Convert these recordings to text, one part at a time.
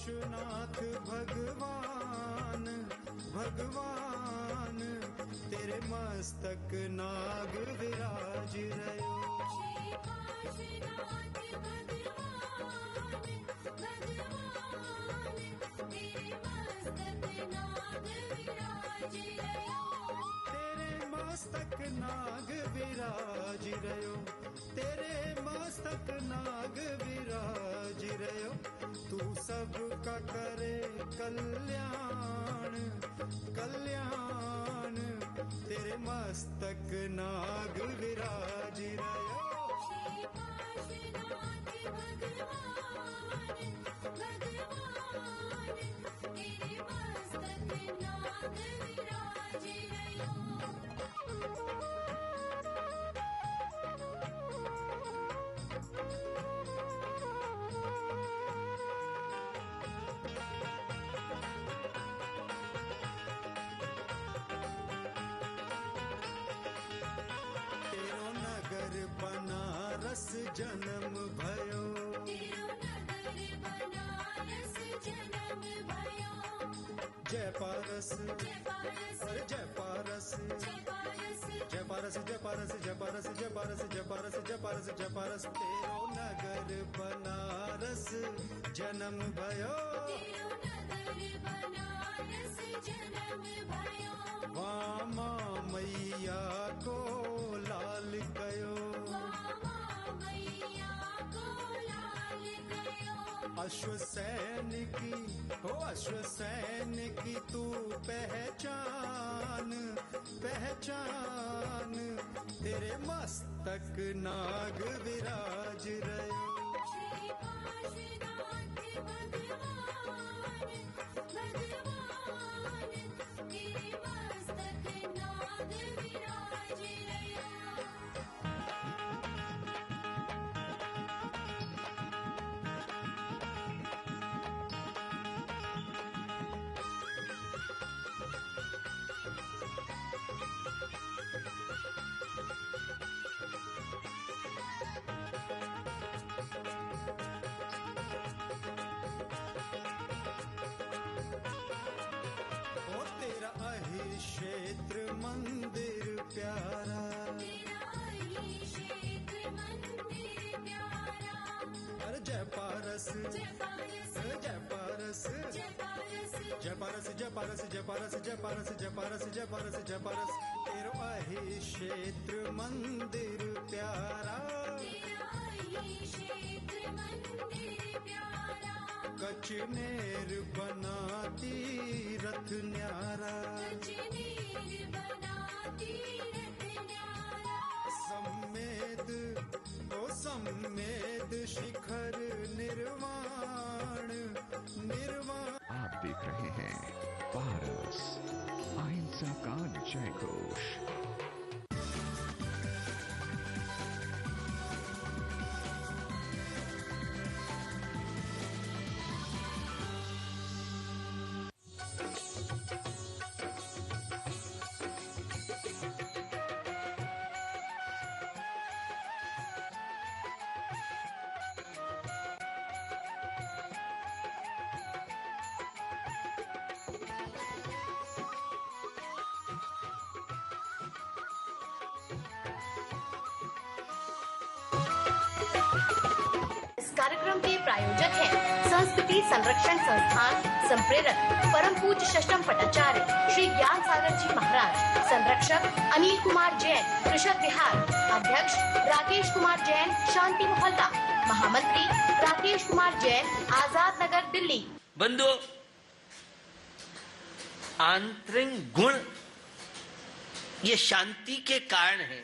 पाशुनाथ भगवान भगवान तेरे मस्तक नाग विराज रयो। श्री पाशुनाथ भगवान भगवान तेरे मस्तक नाग विराज रयो। तेरे मस्तक नाग विराज रयो। तेरे मस्तक नाग विराज रयो। तू सबका करे कल्याण कल्याण तेरे मस्तक नाग विराज रयो। श्री पाशुनाथ भगवान भगवान तेरे मस्तक नाग विराज रयो। तेरो नगर बनारस जन्म भयो। तेरो नगर बनारस जन्म भयो। जय पारस जय पारस अरे जय पारस जय पारस जय पारस जय पारस जय पारस जय पारस जय पारस जय पारस जय पारस तेरो नगर बनारस जन्म भयो। तेरो नगर बनारस जन्म भयो। वामा मैया को लाल कयो। वामा मैया को लाल कयो। अश्वसैन की हो अश्वसैन की तू पहचान पहचान तेरे मस्तक नाग विराज रयो। श्री पाशुनाथ भगवान भगवान तेरे मस्तक नाग विराज रयो। ओ तेरा अहिक्षेत्र मंदिर प्यारा। तेरा ही क्षेत्र मंदिर प्यारा। अरे जय पारस जय पारस जय पारस जय पारस जय पारस जय पारस जय पारस जय पारस जय पारस जय पारस जय पारस तेरो अहिक्षेत्र मंदिर प्यारा। तेरा ही क्षेत्र मंदिर प्यारा। कचनेर बनाती रथ न्यारा। कचनेर बनाती रथ न्यारा। सम्मेद ओ सम्मेद शिखर निर्वाण निर्वाण। आप देख रहे हैं पारस, अहिंसा का जय घोष। कार्यक्रम के प्रायोजक हैं संस्कृति संरक्षण संस्थान संप्रेरक परम पूज्य षष्ठम पटाचार्य श्री ज्ञान सागर जी महाराज, संरक्षक अनिल कुमार जैन, कृषक विहार, अध्यक्ष राकेश कुमार जैन, शांति मोहल्ला, महामंत्री राकेश कुमार जैन, आजाद नगर, दिल्ली। बंधुओं, आंतरिक गुण ये शांति के कारण है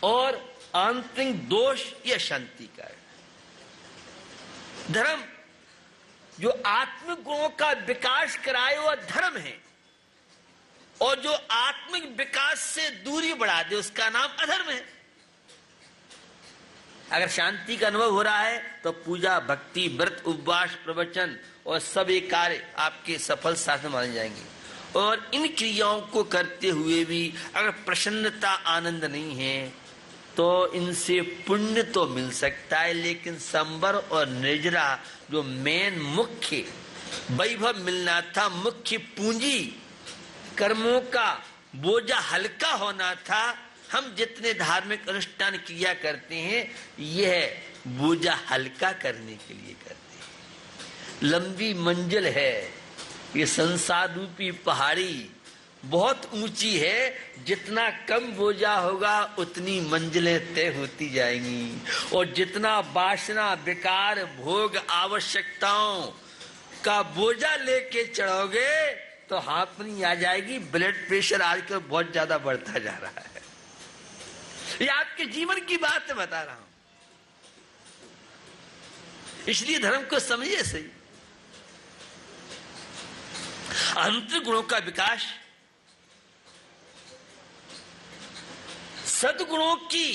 और आंतरिक दोष ये शांति का है। धर्म जो आत्मिक गुणों का विकास कराए वह धर्म है, और जो आत्मिक विकास से दूरी बढ़ा दे उसका नाम अधर्म है। अगर शांति का अनुभव हो रहा है तो पूजा, भक्ति, व्रत, उपवास, प्रवचन और सब ये कार्य आपके सफल साधन माने जाएंगे। और इन क्रियाओं को करते हुए भी अगर प्रसन्नता, आनंद नहीं है तो इनसे पुण्य तो मिल सकता है, लेकिन संबर और निर्जरा जो मेन मुख्य वैभव मिलना था, मुख्य पूंजी कर्मों का बोझा हल्का होना था, हम जितने धार्मिक अनुष्ठान किया करते हैं यह बोझा हल्का करने के लिए करते हैं। लंबी मंजिल है, ये संसार रूपी पहाड़ी बहुत ऊंची है, जितना कम बोझा होगा उतनी मंजिलें तय होती जाएंगी, और जितना वासना विकार भोग आवश्यकताओं का बोझा लेके चढ़ोगे तो हाथ में नहीं आ जाएगी। ब्लड प्रेशर आजकल बहुत ज्यादा बढ़ता जा रहा है, ये आपके जीवन की बात बता रहा हूं, इसलिए धर्म को समझिए सही। आंतरिक गुणों का विकास, सद्गुणों की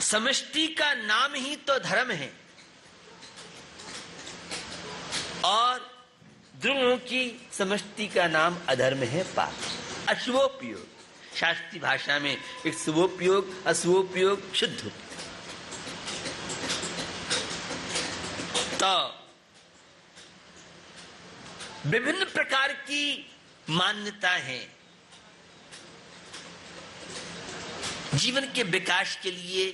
समष्टि का नाम ही तो धर्म है, और दुर्गुणों की समष्टि का नाम अधर्म है, पाप, अशुभोपयोग। शास्त्रीय भाषा में एक शुभोपयोग अशुभोपयोग शुद्ध होता है। तो विभिन्न प्रकार की मान्यता है जीवन के विकास के लिए,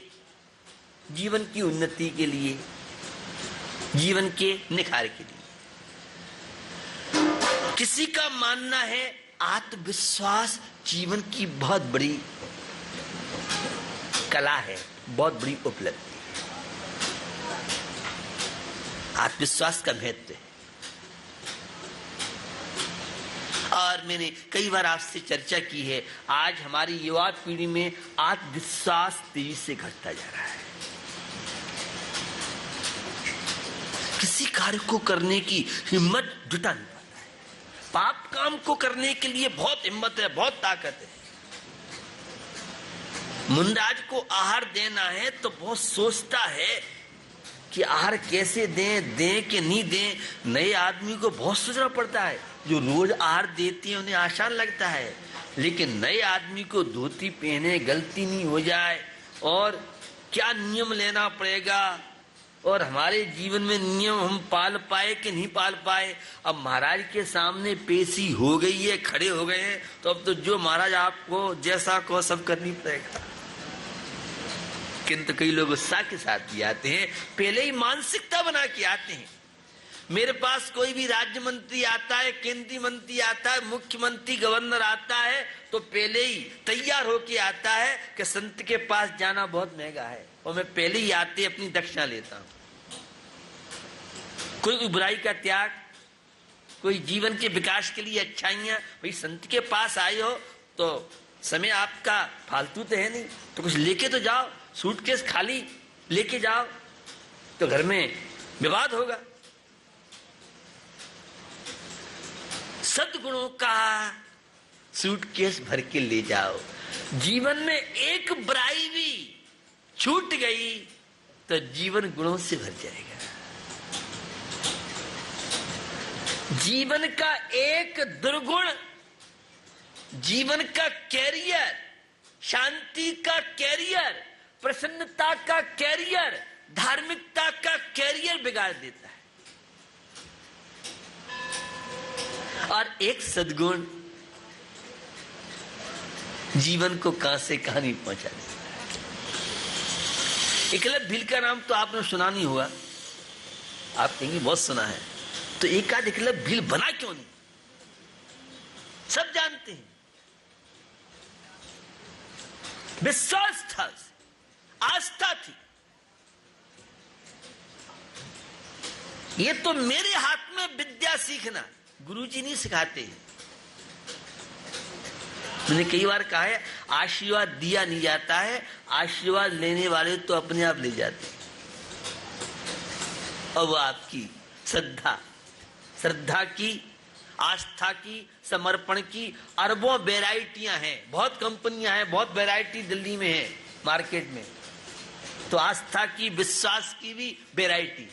जीवन की उन्नति के लिए, जीवन के निखार के लिए। किसी का मानना है आत्मविश्वास जीवन की बहुत बड़ी कला है, बहुत बड़ी उपलब्धि है। आत्मविश्वास का महत्व है, और मैंने कई बार आपसे चर्चा की है, आज हमारी युवा पीढ़ी में आत्मविश्वास तेजी से घटता जा रहा है। किसी कार्य को करने की हिम्मत जुटा नहीं पाता है, पाप काम को करने के लिए बहुत हिम्मत है, बहुत ताकत है। मुंडाज को आहार देना है तो बहुत सोचता है कि आहार कैसे दें कि नहीं दें। नए आदमी को बहुत सोचना पड़ता है, जो रोज आहार देते हैं उन्हें आसान लगता है, लेकिन नए आदमी को धोती पहने गलती नहीं हो जाए, और क्या नियम लेना पड़ेगा, और हमारे जीवन में नियम हम पाल पाए कि नहीं पाल पाए। अब महाराज के सामने पेशी हो गई है, खड़े हो गए हैं, तो अब तो जो महाराज आपको जैसा को सब करनी पड़ेगा। किंतु कई लोग उत्साह के साथ भी आते हैं, पहले ही मानसिकता बना के आते हैं। मेरे पास कोई भी राज्य मंत्री आता है, केंद्रीय मंत्री आता है, मुख्यमंत्री गवर्नर आता है, तो पहले ही तैयार होके आता है कि संत के पास जाना बहुत महंगा है, और मैं पहले ही आते अपनी दक्षिणा लेता हूं। कोई बुराई का त्याग, कोई जीवन के विकास के लिए अच्छाइयां, भाई संत के पास आए हो तो समय आपका फालतू तो है नहीं, तो कुछ लेके तो जाओ। सूटकेस खाली लेके जाओ तो घर में विवाद होगा। सद्गुणों का सूटकेस भर के ले जाओ। जीवन में एक बुराई भी छूट गई तो जीवन गुणों से भर जाएगा। जीवन का एक दुर्गुण जीवन का कैरियर, शांति का कैरियर, प्रसन्नता का कैरियर, धार्मिकता का कैरियर बिगाड़ देता है। और एक सद्गुण जीवन को कहां से कहां नहीं पहुंचा देता है। एकलव्य भील का नाम तो आपने सुना नहीं हुआ, आप कहेंगे बहुत सुना है, तो एक आध एकलव्य भील बना क्यों नहीं? सब जानते हैं, विश्वास था, आस्था थी। ये तो मेरे हाथ में विद्या सीखना, गुरुजी नहीं सिखाते। मैंने कई बार कहा है, आशीर्वाद दिया नहीं जाता है, आशीर्वाद लेने वाले तो अपने आप ले जाते हैं। और वो आपकी श्रद्धा की, आस्था की, समर्पण की अरबों वैरायटियां हैं, बहुत कंपनियां हैं, बहुत वैरायटी दिल्ली में है मार्केट में। तो आस्था की, विश्वास की भी वैरायटी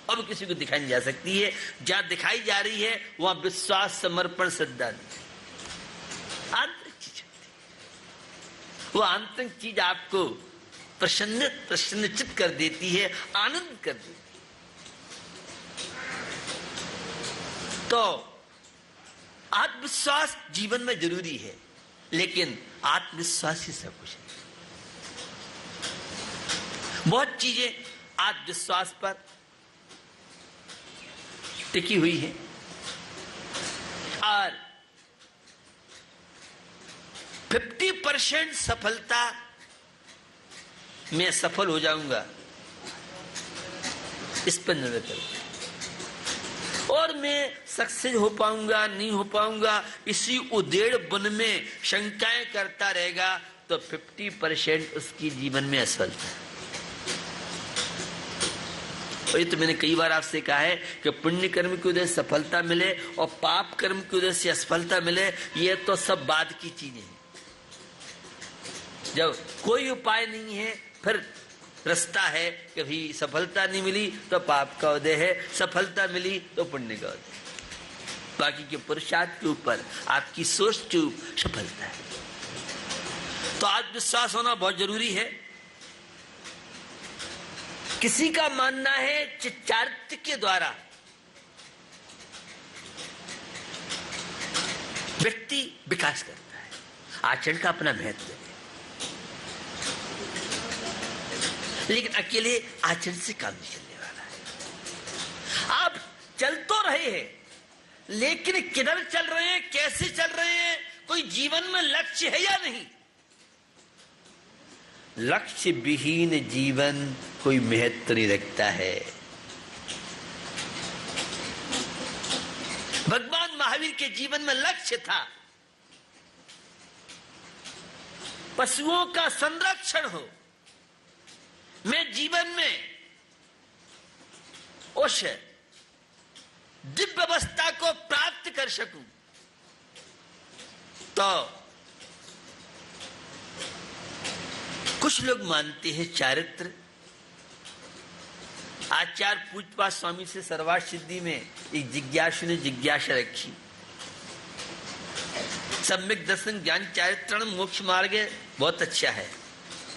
अब किसी को दिखाई नहीं जा सकती है। जहां दिखाई जा रही है वहां विश्वास, समर्पण, श्रद्धा नहीं। आंतरिक चीज वो आंतरिक चीज आपको प्रसन्नचित कर देती है, आनंद कर देती है। तो आत्मविश्वास जीवन में जरूरी है, लेकिन आत्मविश्वास ही सब कुछ है। बहुत चीजें आत्मविश्वास पर टिकी हुई है और 50% सफलता मैं सफल हो जाऊंगा इस पर निर्भर करता है, और मैं सक्सेस हो पाऊंगा नहीं हो पाऊंगा इसी उदेड़ बन में शंकाएं करता रहेगा, तो 50% उसकी जीवन में असफलता है। और ये तो मैंने कई बार आपसे कहा है कि पुण्य कर्म की वजह से सफलता मिले और पाप कर्म की वजह से असफलता मिले, ये तो सब बाद की चीजें हैं। जब कोई उपाय नहीं है, फिर रास्ता है, कभी सफलता नहीं मिली तो पाप का उदय है, सफलता मिली तो पुण्य का उदय। बाकी के पुरुषार्थ के ऊपर, आपकी सोच के ऊपर सफलता है। तो आत्मविश्वास होना बहुत जरूरी है। किसी का मानना है चारित्र के द्वारा व्यक्ति विकास करता है, आचरण का अपना महत्व है, लेकिन अकेले आचरण से काम नहीं चलने वाला है। आप चल तो रहे हैं, लेकिन किधर चल रहे हैं, कैसे चल रहे हैं, कोई जीवन में लक्ष्य है या नहीं? लक्ष्य विहीन जीवन कोई महत्व नहीं रखता है। भगवान महावीर के जीवन में लक्ष्य था, पशुओं का संरक्षण हो, मैं जीवन में उस दिव्य अवस्था को प्राप्त कर सकूं। तो कुछ लोग मानते हैं चारित्र। आचार्य पूजपा स्वामी से सर्वार्थ सिद्धि में एक जिज्ञासु ने जिज्ञासा रखी, सम्यक दर्शन ज्ञान चारित्रण मोक्ष मार्ग बहुत अच्छा है,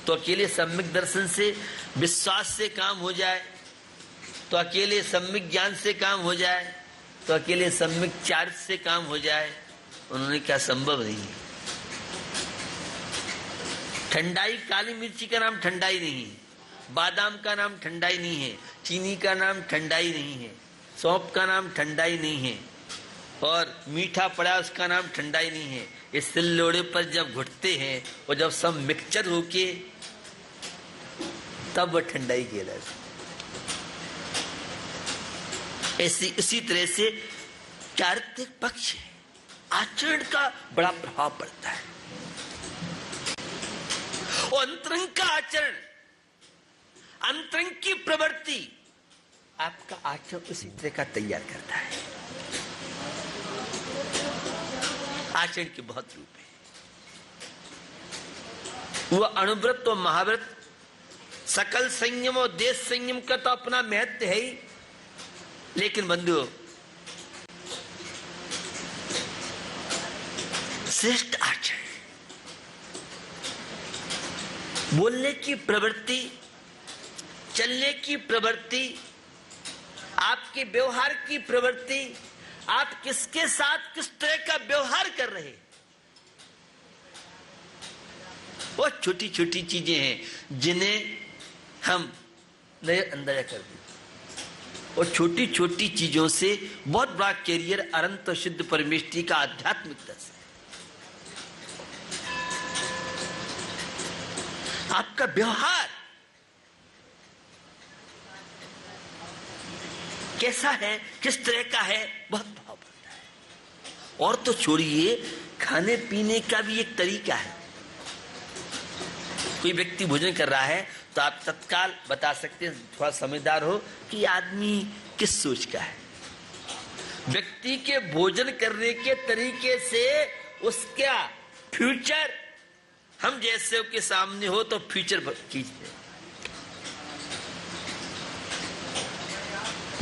तो अकेले सम्यक दर्शन से विश्वास से काम हो जाए, तो अकेले सम्यक ज्ञान से काम हो जाए, तो अकेले सम्यक चारित्र से काम हो जाए? उन्होंने कहा संभव नहीं है। ठंडाई, काली मिर्ची का नाम ठंडाई नहीं है, बादाम का नाम ठंडाई नहीं है, चीनी का नाम ठंडाई नहीं है, सौंफ का नाम ठंडाई नहीं है, और मीठा पड़ा उसका नाम ठंडाई नहीं है। इस सिल्लोड़े पर जब घुटते हैं और जब सब मिक्सचर होके तब वह ठंडाई कहलाती। इसी तरह से चारित्रिक पक्ष है, आचरण का बड़ा प्रभाव पड़ता है। और अंतरंग का आचरण, अंतरंग की प्रवृत्ति आपका आचरण उसी तरह का तैयार करता है। आचरण के बहुत रूप है, वो अणुव्रत और महाव्रत, सकल संयम और देश संयम का तो अपना महत्व है ही, लेकिन बंधुओं श्रेष्ठ आचरण, बोलने की प्रवृत्ति, चलने की प्रवृत्ति, आपके व्यवहार की प्रवृत्ति, आप किसके साथ किस तरह का व्यवहार कर रहे हैं, वो छोटी छोटी चीजें हैं जिन्हें हम नजरअंदाज कर दें। और छोटी छोटी चीजों से बहुत बड़ा कैरियर अनंत सिद्ध परमेष्ठी का आध्यात्मिकता से। आपका व्यवहार कैसा है, किस तरह का है, बहुत प्रभाव पड़ता है। और तो छोड़िए, खाने पीने का भी एक तरीका है। कोई व्यक्ति भोजन कर रहा है तो आप तत्काल बता सकते हैं, थोड़ा समझदार हो, कि आदमी किस सोच का है। व्यक्ति के भोजन करने के तरीके से उसका फ्यूचर, हम जैसे के सामने हो तो फ्यूचर खींचते।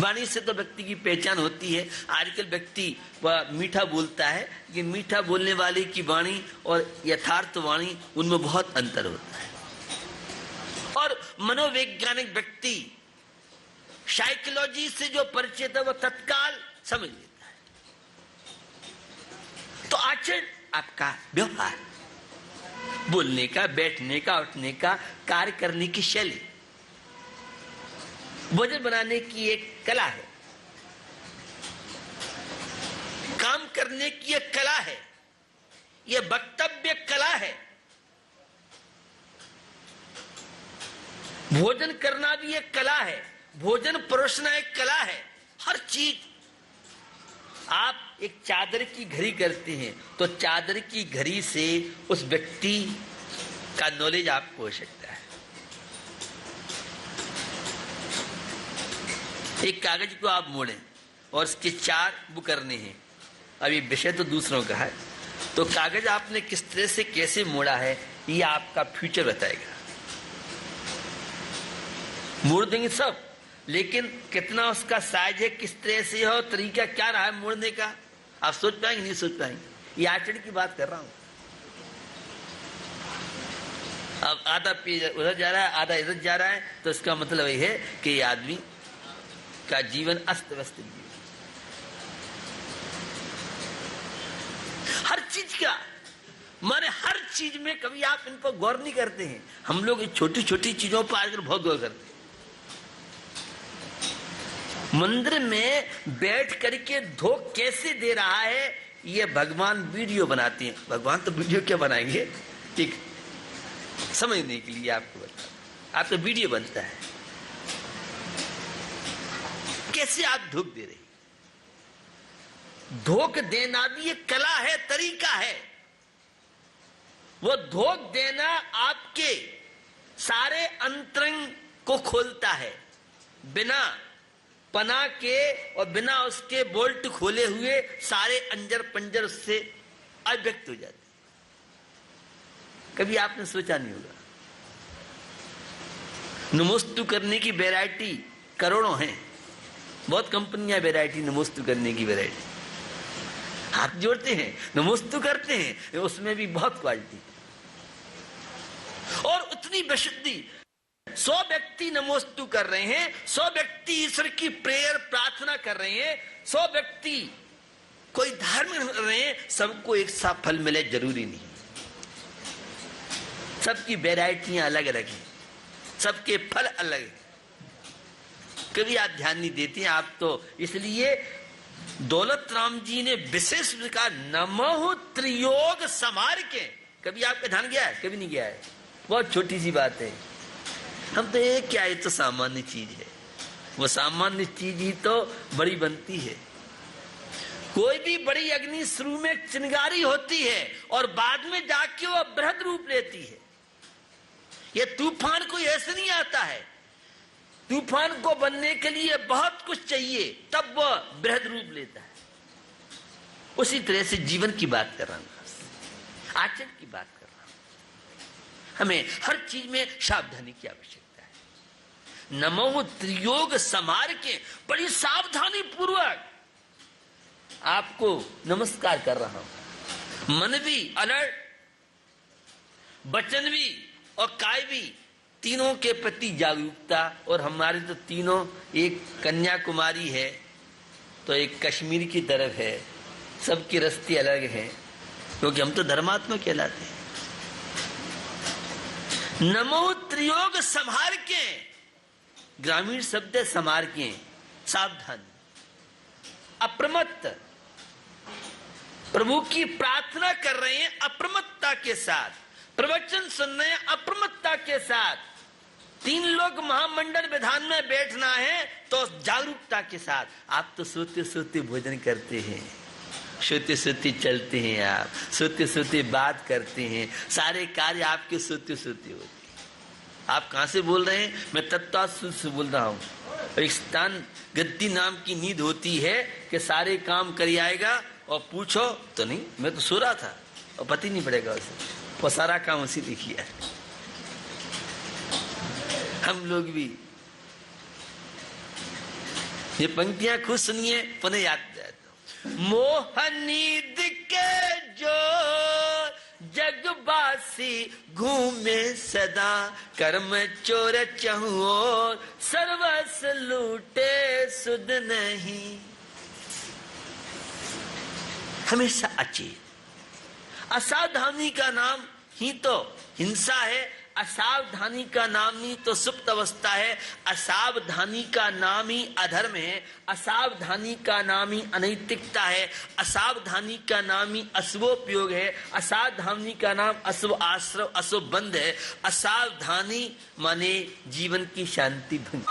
वाणी से तो व्यक्ति की पहचान होती है। आजकल व्यक्ति वह मीठा बोलता है, कि मीठा बोलने वाले की वाणी और यथार्थ वाणी उनमें बहुत अंतर होता है। और मनोवैज्ञानिक व्यक्ति साइकोलॉजी से जो परिचित है वो तत्काल समझ लेता है। तो आचरण आपका व्यवहार, बोलने का, बैठने का, उठने का, कार्य करने की शैली, भोजन बनाने की एक कला है, काम करने की एक कला है, यह वक्तव्य कला है। भोजन करना भी एक कला है, भोजन परोसना एक कला है। हर चीज, आप एक चादर की घड़ी करते हैं तो चादर की घड़ी से उस व्यक्ति का नॉलेज आपको हो सकता है। एक कागज को आप मोड़ें और उसके 4 वो करने हैं, अभी विषय तो दूसरों का है, तो कागज आपने किस तरह से कैसे मोड़ा है ये आपका फ्यूचर बताएगा। मोड़ देंगे सब, लेकिन कितना उसका साइज है, किस तरह से हो, तरीका क्या रहा है मोड़ने का, आप सोच पाएंगे? नहीं सोच पाएंगे। ये आचरण की बात कर रहा हूं। अब आधा पेज उधर जा रहा है, आधा इधर जा रहा है, तो इसका मतलब ये है कि ये आदमी का जीवन अस्त व्यस्त। हर चीज का माने, हर चीज में कभी आप इनको गौर नहीं करते हैं। हम लोग छोटी छोटी चीजों पर आजकल बहुत गौर करते हैं। मंदिर में बैठ करके धोख कैसे दे रहा है ये भगवान वीडियो बनाते हैं। भगवान तो वीडियो क्या बनाएंगे, ठीक समझने के लिए आपको बता, आप तो वीडियो बनता है कैसे आप धोख दे रहे। धोख देना भी एक कला है, तरीका है। वो धोख देना आपके सारे अंतरंग को खोलता है। बिना पना के और बिना उसके बोल्ट खोले हुए सारे अंजर पंजर उससे अव्यक्त हो जाते। कभी आपने सोचा नहीं होगा। नमोस्तु करने की वैरायटी करोड़ों हैं, बहुत कंपनियां वैरायटी नमोस्तु करने की वैरायटी, हाथ जोड़ते हैं, नमोस्तु करते हैं, उसमें भी बहुत क्वालिटी और उतनी बेशुद्धि। 100 व्यक्ति नमोस्तु कर रहे हैं, 100 व्यक्ति ईश्वर की प्रेयर प्रार्थना कर रहे हैं, 100 व्यक्ति कोई धार्मिक कर रहे हैं, सबको एक सा फल मिले जरूरी नहीं। सबकी वैरायटियां अलग अलग हैं, सबके फल अलग हैं। कभी आप ध्यान नहीं देते हैं आप तो। इसलिए दौलत राम जी ने विशेष कहा नमो त्रियोग समार के। कभी आपका ध्यान गया है? कभी नहीं गया है। बहुत छोटी सी बात है। हम तो ये क्या है, तो सामान्य चीज है। वो सामान्य चीज ही तो बड़ी बनती है। कोई भी बड़ी अग्नि शुरू में चिंगारी होती है और बाद में जाके वो बृहद रूप लेती है। ये तूफान कोई ऐसे नहीं आता है। तूफान को बनने के लिए बहुत कुछ चाहिए, तब वह बृहद रूप लेता है। उसी तरह से जीवन की बात कर रहा हूं, आचरण की बात कर रहा हूं। हमें हर चीज में सावधानी की आवश्यकता है। नमो त्रियोग समार के बड़ी सावधानी पूर्वक आपको नमस्कार कर रहा हूं। मन भी अलर्ट, वचन भी और काय भी, तीनों के प्रति जागरूकता। और हमारे तो तीनों, एक कन्याकुमारी है तो एक कश्मीर की तरफ है, सबकी रस्ते अलग है, क्योंकि हम तो धर्मात्मा कहलाते हैं। नमो त्रियोग संभार के, ग्रामीण शब्द है संभार के, सावधान, अप्रमत्त। प्रभु की प्रार्थना कर रहे हैं अप्रमत्ता के साथ, प्रवचन सुन रहे हैं अप्रमत्ता के साथ। 3 लोग महामंडल विधान में बैठना है तो जागरूकता के साथ। आप तो सोते सोते भोजन करते हैं, सोते सोते चलते हैं, आप सोते सोते बात करते हैं, सारे कार्य आपके सोते सोते होते हैं। आप कहां से बोल रहे हैं? मैं तत्व से बोल रहा हूं। एक स्थान गद्दी नाम की नींद होती है कि सारे काम कर आएगा और पूछो तो नहीं, मैं तो सो रहा था, और पता ही नहीं पड़ेगा उसे, वो सारा काम उसी ने किया। हम लोग भी ये पंक्तियां खुद सुनिए, पुनः याद देता हूं। मोह नींद के जो जगबासी घूमे सदा, कर्म चोर चहुओर सर्वस लूटे सुध नहीं। हमेशा अचेत। असावधानी का नाम ही तो हिंसा है, असावधानी का नाम ही तो सुप्त अवस्था है, असावधानी का नाम ही अधर्म है, असावधानी का नाम ही अनैतिकता है, असावधानी का नाम ही अशुभोपयोग है, असावधानी का नाम अशुभ आश्रय अशुभ बंध है। असावधानी माने जीवन की शांति भंग।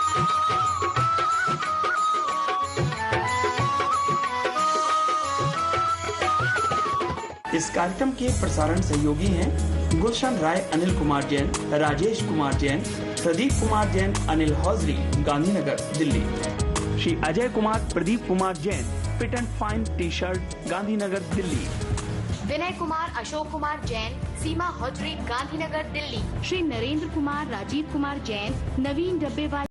इस कार्यक्रम के प्रसारण सहयोगी हैं Gulshan Rai, Anil Kumar Jain, Rajesh Kumar Jain, Pradeep Kumar Jain, Anil hosiery, Gandhinagar, Delhi. Shri Ajay Kumar, Pradeep Kumar Jain, fit and fine T shirt, Gandhinagar, Delhi. Vinay Kumar, Ashok Kumar Jain, Seema hosiery, Gandhinagar, Delhi. Shri Narendra Kumar, Rajiv Kumar Jain, Naveen dabbawala.